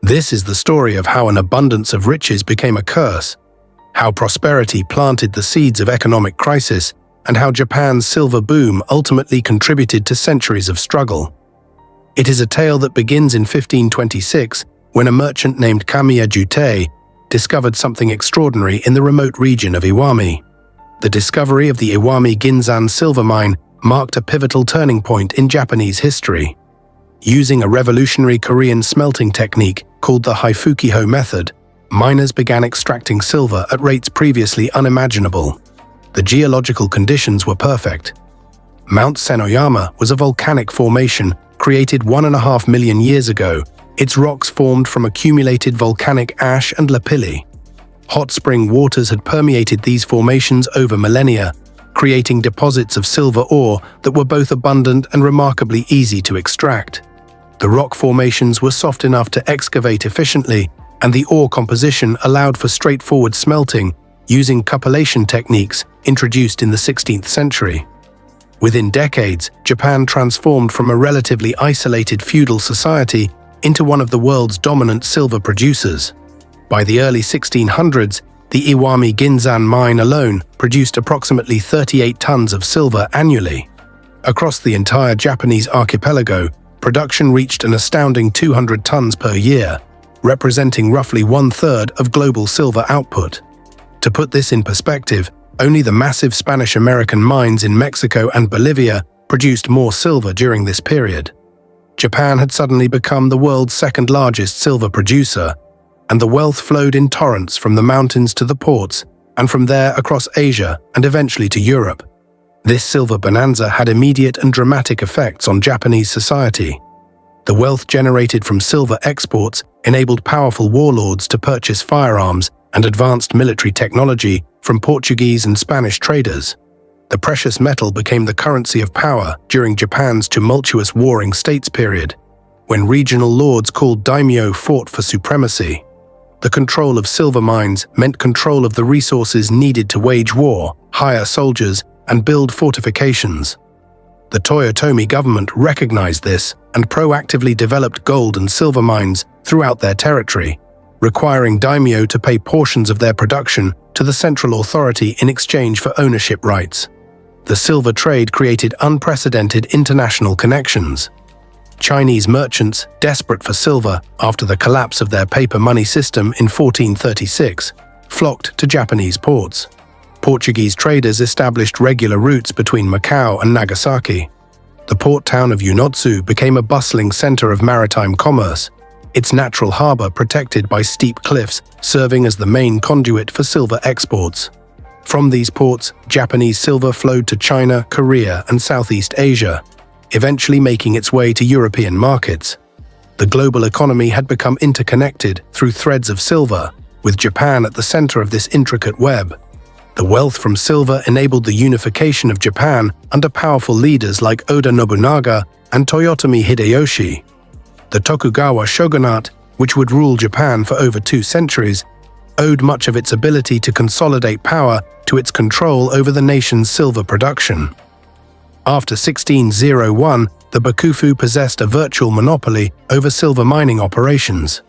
This is the story of how an abundance of riches became a curse, how prosperity planted the seeds of economic crisis, and how Japan's silver boom ultimately contributed to centuries of struggle. It is a tale that begins in 1526, when a merchant named Kamiya Jutei discovered something extraordinary in the remote region of Iwami. The discovery of the Iwami Ginzan silver mine marked a pivotal turning point in Japanese history. Using a revolutionary Korean smelting technique called the Haifukiho method, miners began extracting silver at rates previously unimaginable. The geological conditions were perfect. Mount Senoyama was a volcanic formation created 1.5 million years ago. Its rocks formed from accumulated volcanic ash and lapilli. Hot spring waters had permeated these formations over millennia, creating deposits of silver ore that were both abundant and remarkably easy to extract. The rock formations were soft enough to excavate efficiently, and the ore composition allowed for straightforward smelting using cupellation techniques introduced in the 16th century. Within decades, Japan transformed from a relatively isolated feudal society into one of the world's dominant silver producers. By the early 1600s, the Iwami Ginzan mine alone produced approximately 38 tons of silver annually. Across the entire Japanese archipelago, production reached an astounding 200 tons per year, representing roughly 1/3 of global silver output. To put this in perspective, only the massive Spanish-American mines in Mexico and Bolivia produced more silver during this period. Japan had suddenly become the world's second-largest silver producer, and the wealth flowed in torrents from the mountains to the ports, and from there across Asia and eventually to Europe. This silver bonanza had immediate and dramatic effects on Japanese society. The wealth generated from silver exports enabled powerful warlords to purchase firearms and advanced military technology from Portuguese and Spanish traders. The precious metal became the currency of power during Japan's tumultuous warring states period, when regional lords called daimyo fought for supremacy. The control of silver mines meant control of the resources needed to wage war, hire soldiers, and build fortifications. The Toyotomi government recognized this and proactively developed gold and silver mines throughout their territory, requiring daimyo to pay portions of their production to the central authority in exchange for ownership rights. The silver trade created unprecedented international connections. Chinese merchants, desperate for silver after the collapse of their paper money system in 1436, flocked to Japanese ports. Portuguese traders established regular routes between Macau and Nagasaki. The port town of Unotsu became a bustling center of maritime commerce, its natural harbor protected by steep cliffs serving as the main conduit for silver exports. From these ports, Japanese silver flowed to China, Korea, and Southeast Asia, eventually making its way to European markets. The global economy had become interconnected through threads of silver, with Japan at the center of this intricate web. The wealth from silver enabled the unification of Japan under powerful leaders like Oda Nobunaga and Toyotomi Hideyoshi. The Tokugawa shogunate, which would rule Japan for over 2 centuries, owed much of its ability to consolidate power to its control over the nation's silver production. After 1601, the Bakufu possessed a virtual monopoly over silver mining operations.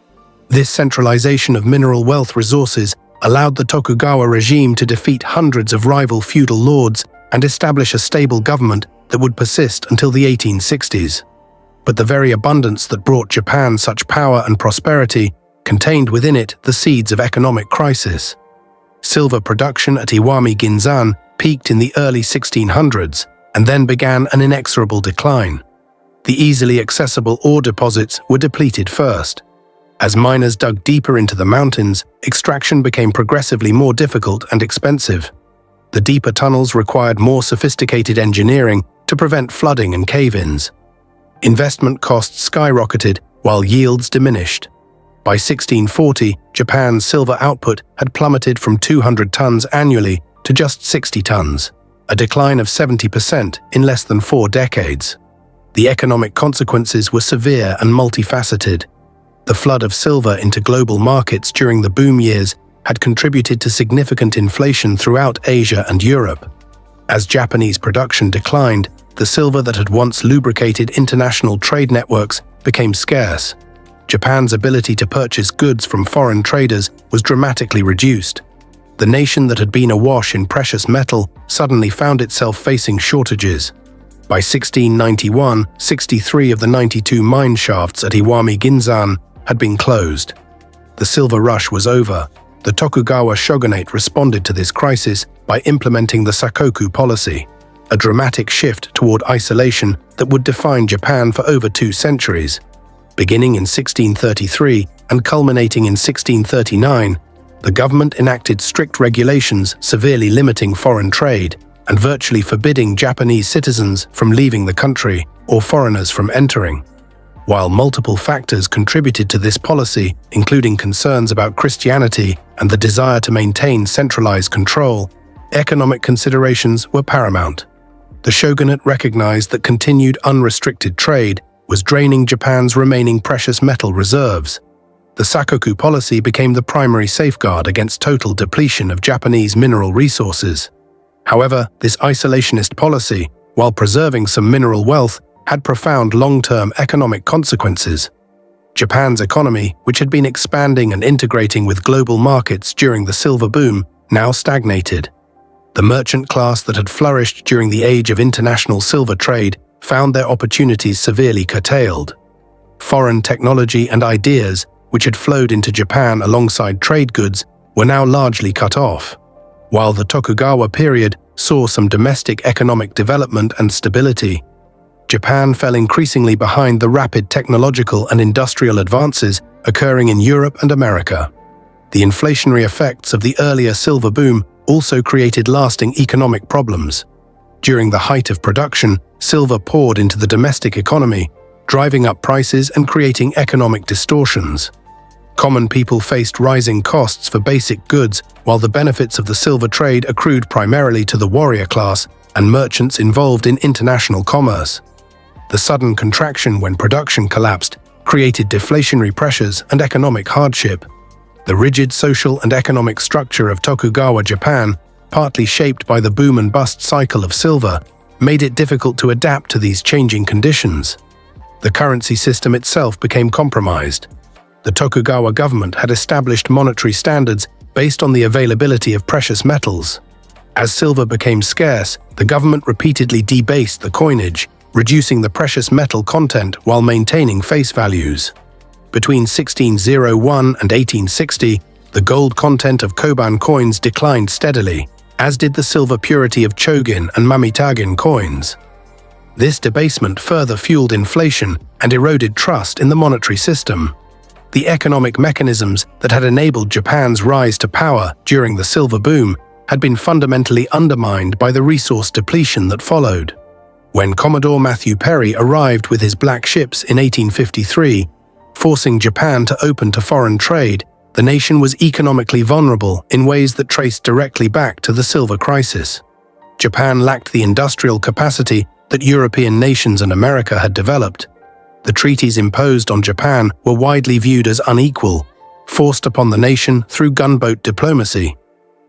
This centralization of mineral wealth resources allowed the Tokugawa regime to defeat hundreds of rival feudal lords and establish a stable government that would persist until the 1860s. But the very abundance that brought Japan such power and prosperity contained within it the seeds of economic crisis. Silver production at Iwami Ginzan peaked in the early 1600s and then began an inexorable decline. The easily accessible ore deposits were depleted first. As miners dug deeper into the mountains, extraction became progressively more difficult and expensive. The deeper tunnels required more sophisticated engineering to prevent flooding and cave-ins. Investment costs skyrocketed while yields diminished. By 1640, Japan's silver output had plummeted from 200 tons annually to just 60 tons, a decline of 70% in less than 4 decades. The economic consequences were severe and multifaceted. The flood of silver into global markets during the boom years had contributed to significant inflation throughout Asia and Europe. As Japanese production declined, the silver that had once lubricated international trade networks became scarce. Japan's ability to purchase goods from foreign traders was dramatically reduced. The nation that had been awash in precious metal suddenly found itself facing shortages. By 1691, 63 of the 92 mine shafts at Iwami Ginzan had been closed. The silver rush was over. The Tokugawa shogunate responded to this crisis by implementing the sakoku policy, a dramatic shift toward isolation that would define Japan for over 2 centuries. Beginning in 1633 and culminating in 1639, the government enacted strict regulations severely limiting foreign trade and virtually forbidding Japanese citizens from leaving the country or foreigners from entering. While multiple factors contributed to this policy, including concerns about Christianity and the desire to maintain centralized control, economic considerations were paramount. The shogunate recognized that continued unrestricted trade was draining Japan's remaining precious metal reserves. The sakoku policy became the primary safeguard against total depletion of Japanese mineral resources. However, this isolationist policy, while preserving some mineral wealth, had profound long-term economic consequences. Japan's economy, which had been expanding and integrating with global markets during the silver boom, now stagnated. The merchant class that had flourished during the age of international silver trade found their opportunities severely curtailed. Foreign technology and ideas, which had flowed into Japan alongside trade goods, were now largely cut off. While the Tokugawa period saw some domestic economic development and stability, Japan fell increasingly behind the rapid technological and industrial advances occurring in Europe and America. The inflationary effects of the earlier silver boom also created lasting economic problems. During the height of production, silver poured into the domestic economy, driving up prices and creating economic distortions. Common people faced rising costs for basic goods, while the benefits of the silver trade accrued primarily to the warrior class and merchants involved in international commerce. The sudden contraction when production collapsed created deflationary pressures and economic hardship. The rigid social and economic structure of Tokugawa Japan, partly shaped by the boom and bust cycle of silver, made it difficult to adapt to these changing conditions. The currency system itself became compromised. The Tokugawa government had established monetary standards based on the availability of precious metals. As silver became scarce, the government repeatedly debased the coinage, reducing the precious metal content while maintaining face values. Between 1601 and 1860, the gold content of koban coins declined steadily, as did the silver purity of chogin and mamitagin coins. This debasement further fueled inflation and eroded trust in the monetary system. The economic mechanisms that had enabled Japan's rise to power during the silver boom had been fundamentally undermined by the resource depletion that followed. When Commodore Matthew Perry arrived with his black ships in 1853, forcing Japan to open to foreign trade, the nation was economically vulnerable in ways that traced directly back to the silver crisis. Japan lacked the industrial capacity that European nations and America had developed. The treaties imposed on Japan were widely viewed as unequal, forced upon the nation through gunboat diplomacy.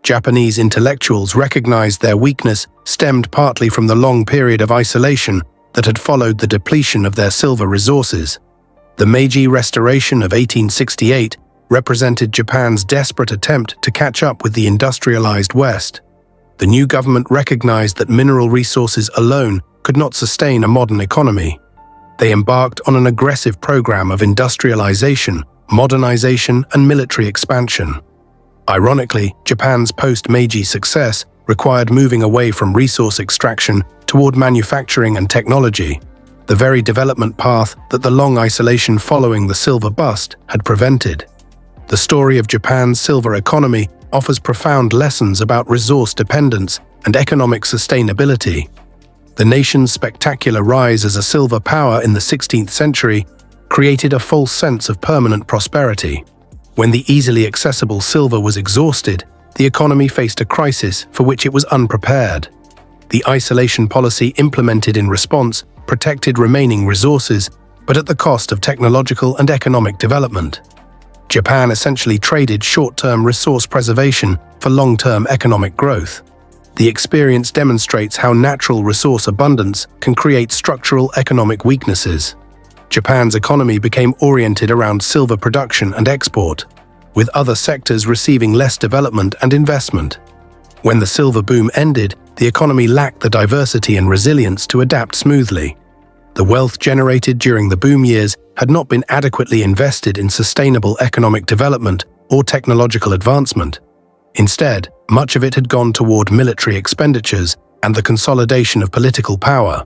Japanese intellectuals recognized their weakness stemmed partly from the long period of isolation that had followed the depletion of their silver resources. The Meiji Restoration of 1868 represented Japan's desperate attempt to catch up with the industrialized West. The new government recognized that mineral resources alone could not sustain a modern economy. They embarked on an aggressive program of industrialization, modernization, and military expansion. Ironically, Japan's post-Meiji success required moving away from resource extraction toward manufacturing and technology, the very development path that the long isolation following the silver bust had prevented. The story of Japan's silver economy offers profound lessons about resource dependence and economic sustainability. The nation's spectacular rise as a silver power in the 16th century created a false sense of permanent prosperity. When the easily accessible silver was exhausted, the economy faced a crisis for which it was unprepared. The isolation policy implemented in response protected remaining resources, but at the cost of technological and economic development. Japan essentially traded short-term resource preservation for long-term economic growth. The experience demonstrates how natural resource abundance can create structural economic weaknesses. Japan's economy became oriented around silver production and export, with other sectors receiving less development and investment. When the silver boom ended, the economy lacked the diversity and resilience to adapt smoothly. The wealth generated during the boom years had not been adequately invested in sustainable economic development or technological advancement. Instead, much of it had gone toward military expenditures and the consolidation of political power.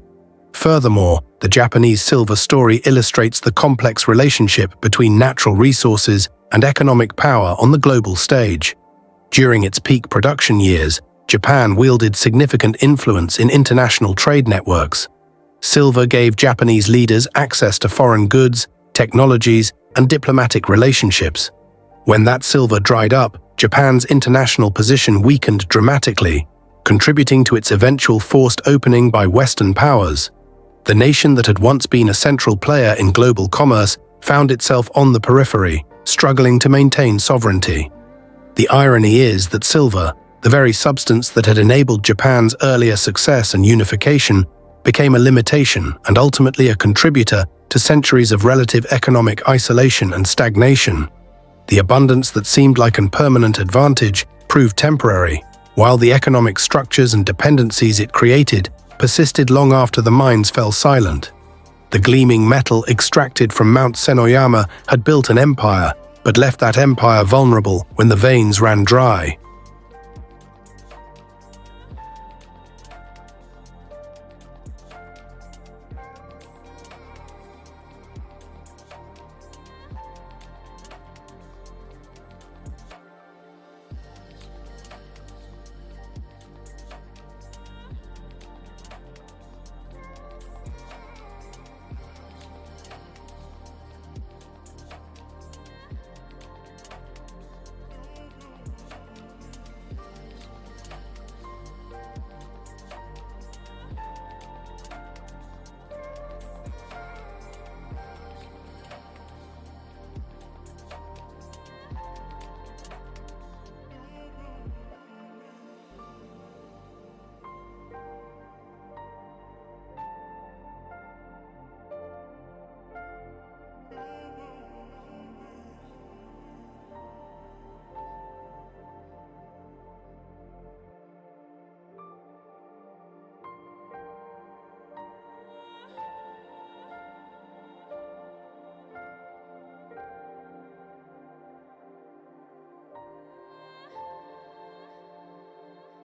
Furthermore, the Japanese silver story illustrates the complex relationship between natural resources and economic power on the global stage. During its peak production years, Japan wielded significant influence in international trade networks. Silver gave Japanese leaders access to foreign goods, technologies, and diplomatic relationships. When that silver dried up, Japan's international position weakened dramatically, contributing to its eventual forced opening by Western powers. The nation that had once been a central player in global commerce found itself on the periphery, struggling to maintain sovereignty. The irony is that silver, the very substance that had enabled Japan's earlier success and unification, became a limitation and ultimately a contributor to centuries of relative economic isolation and stagnation. The abundance that seemed like a permanent advantage proved temporary, while the economic structures and dependencies it created persisted long after the mines fell silent. The gleaming metal extracted from Mount Senoyama had built an empire, but left that empire vulnerable when the veins ran dry.